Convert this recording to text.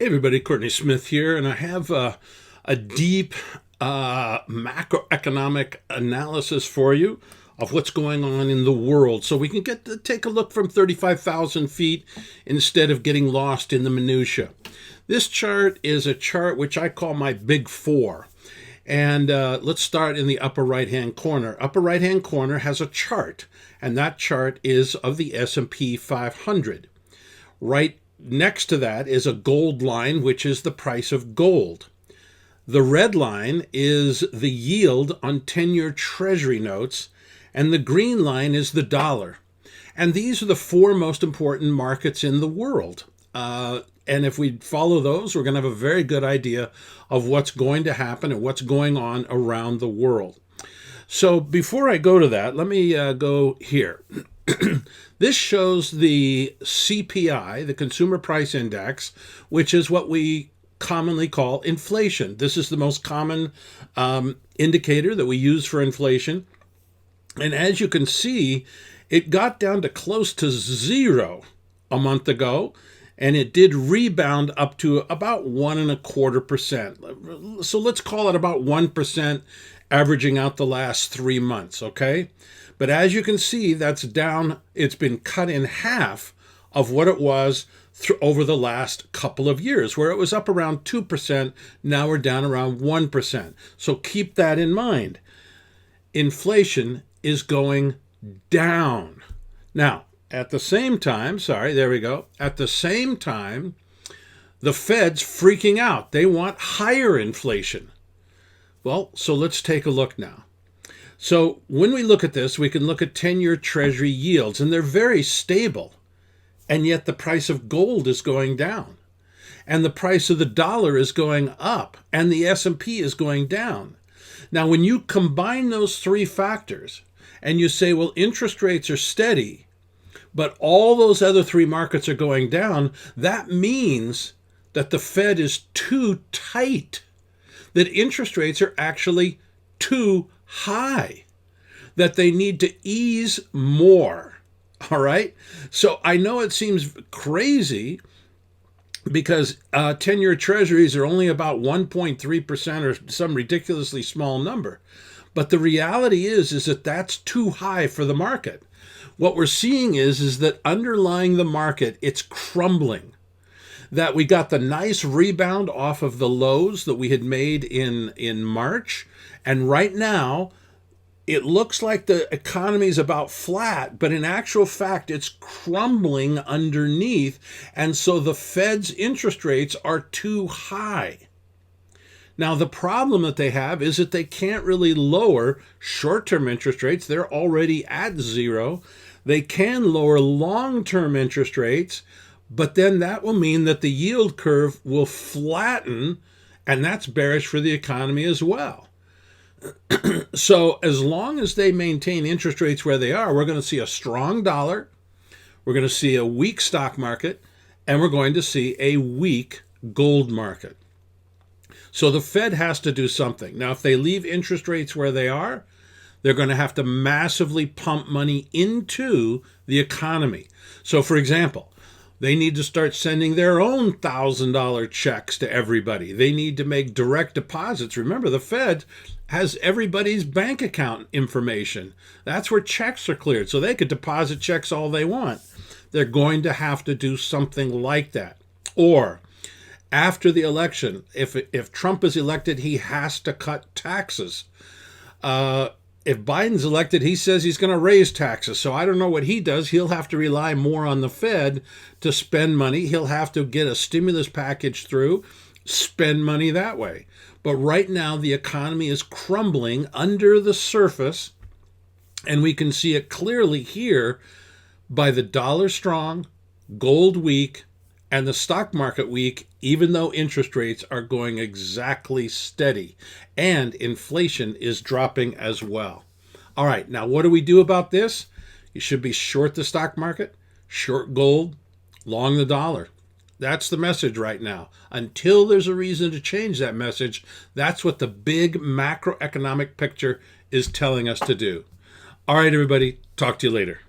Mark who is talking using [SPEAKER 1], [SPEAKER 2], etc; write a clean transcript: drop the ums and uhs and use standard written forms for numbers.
[SPEAKER 1] Hey everybody, Courtney Smith here, and I have a deep macroeconomic analysis for you of what's going on in the world, so we can get to take a look from 35,000 feet instead of getting lost in the minutia. This chart is a chart which I call my Big Four, and let's start in the upper right-hand corner. Upper right-hand corner has a chart, and that chart is of the S&P 500. Right next to that is a gold line, which is the price of gold. The red line is the yield on 10-year Treasury notes, and the green line is the dollar. And these are the four most important markets in the world. And if we follow those, we're going to have a very good idea of what's going to happen and what's going on around the world. So before I go to that, let me go here. This shows the CPI, the Consumer Price Index, which is what we commonly call inflation. This is the most common indicator that we use for inflation. And as you can see, it got down to close to zero a month ago, and it did rebound up to about 1.25%. So let's call it about 1%, averaging out the last 3 months, okay? But as you can see, that's down. It's been cut in half of what it was over the last couple of years, where it was up around 2%. Now we're down around 1%. So keep that in mind. Inflation is going down. Now, at the same time, at the same time, the Fed's freaking out. They want higher inflation. Well, so let's take a look now. So when we look at this, we can look at 10-year Treasury yields, and they're very stable. And yet the price of gold is going down. And the price of the dollar is going up. And the S&P is going down. Now, when you combine those three factors, and you say, well, interest rates are steady, but all those other three markets are going down, that means that the Fed is too tight, that interest rates are actually too high, that they need to ease more. All right. So I know it seems crazy because 10-year treasuries are only about 1.3% or some ridiculously small number. But the reality is that that's too high for the market. What we're seeing is that underlying the market, it's crumbling. That we got the nice rebound off of the lows that we had made in March. And right now, it looks like the economy is about flat, but in actual fact, it's crumbling underneath. And so the Fed's interest rates are too high. Now, the problem that they have is that they can't really lower short-term interest rates. They're already at zero. They can lower long-term interest rates, but then that will mean that the yield curve will flatten, and that's bearish for the economy as well. So as long as they maintain interest rates where they are, we're going to see a strong dollar, we're going to see a weak stock market, and we're going to see a weak gold market. So the Fed has to do something. Now, if they leave interest rates where they are, they're going to have to massively pump money into the economy. So, for example, they need to start sending their own $1,000 checks to everybody. They need to make direct deposits. Remember, the Fed has everybody's bank account information. That's where checks are cleared, so they could deposit checks all they want. They're going to have to do something like that. Or after the election, if Trump is elected, he has to cut taxes. If Biden's elected, he says he's going to raise taxes. So I don't know what he does. He'll have to rely more on the Fed to spend money. He'll have to get a stimulus package through, spend money that way. But right now, the economy is crumbling under the surface, and we can see it clearly here by the dollar strong, gold weak, and the stock market weak, even though interest rates are going exactly steady. And inflation is dropping as well. All right, now what do we do about this? You should be short the stock market, short gold, long the dollar. That's the message right now. Until there's a reason to change that message, that's what the big macroeconomic picture is telling us to do. All right, everybody, talk to you later.